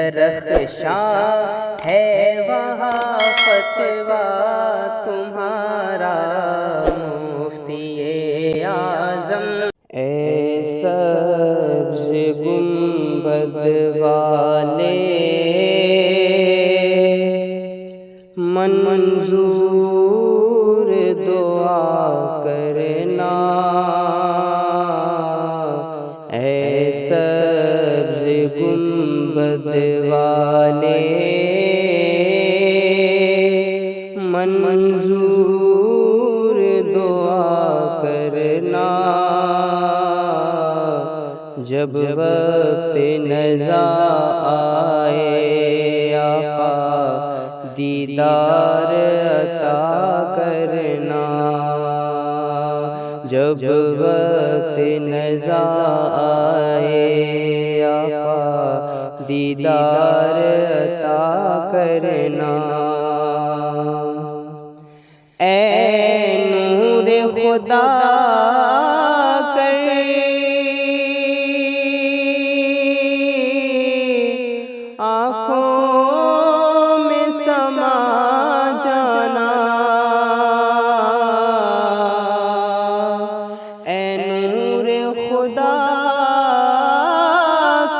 दरख्शां है वहाँ फतवा तुम्हारा मुफ्ती आज़म। ऐ सब्ज़ गुंबद वाले मंजूर दुआ करना, ऐ सब्ज़ गुंबद वाले मंजूर दुआ करना। जब वक्त नज़ा आए आका दीदार अता करना, जब वक्त नज़ा आए आका दीदार अता करना। ऐ नूर खुदा आँखों में समा जाना, ऐ नूर खुदा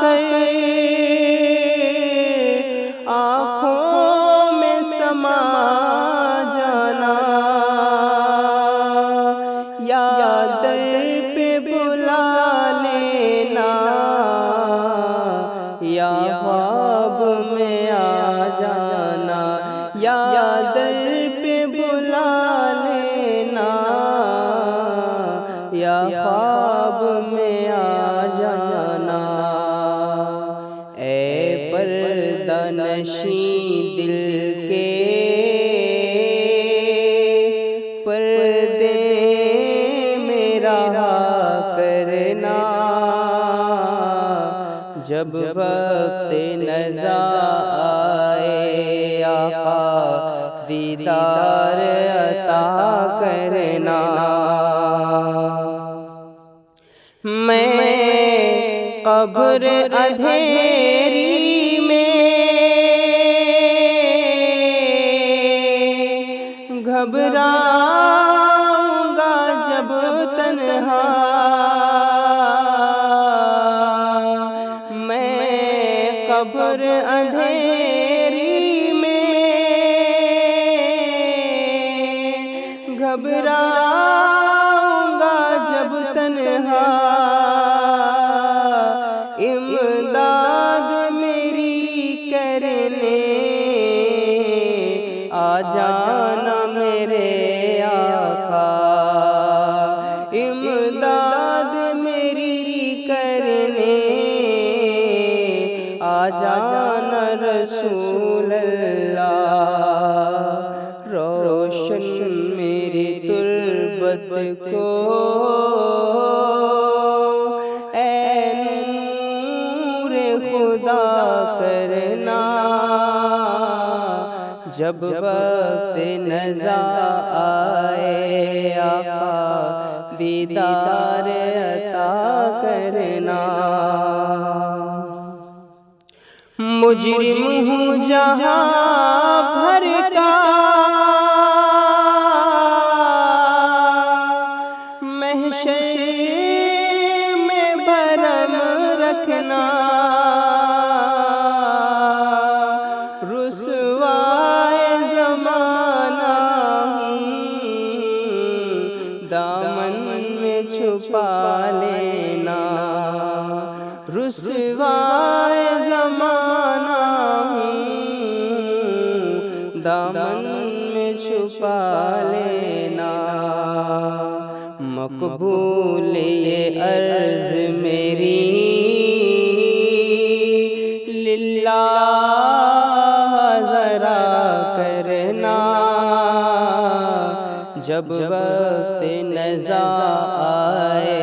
कर आँखों में समा जाना। या दर पे बुला लेना, या ख्वाब में आ जाना, या दर पे बुला लेना, या ख्वाब में आ जाना। ऐ पर्दा नशीं दिल के पर्दे मेरा करना, जब वक्त नज़ा आए आका दीदार अता करना। मैं कब्र अंधेरी में घबराऊंगा जब तन्हा, कब्र अंधेरी में घबराऊंगा जब तन्हा। इमदाद मेरी करने आ जाना मेरे आका, इमदाद मेरी करने आ जाना रसूल अल्लाह। रोशन मेरी तुर्बत को ऐ नूर खुदा करना, जब वक्त नज़ा आए आका दीदार अता करना। मुजरिम हूँ जहाँ भर का महशर में भरम रखना, रुसवाए ज़माना दामन में छुपा लेना, रुसवाए ज़माना दामन में छुपा लेना। मकबूल ये अर्ज़ मेरी लिल्लाह ज़रा करना, जब वक्त नज़ा आए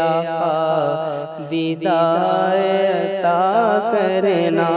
आका दीदार अता करना।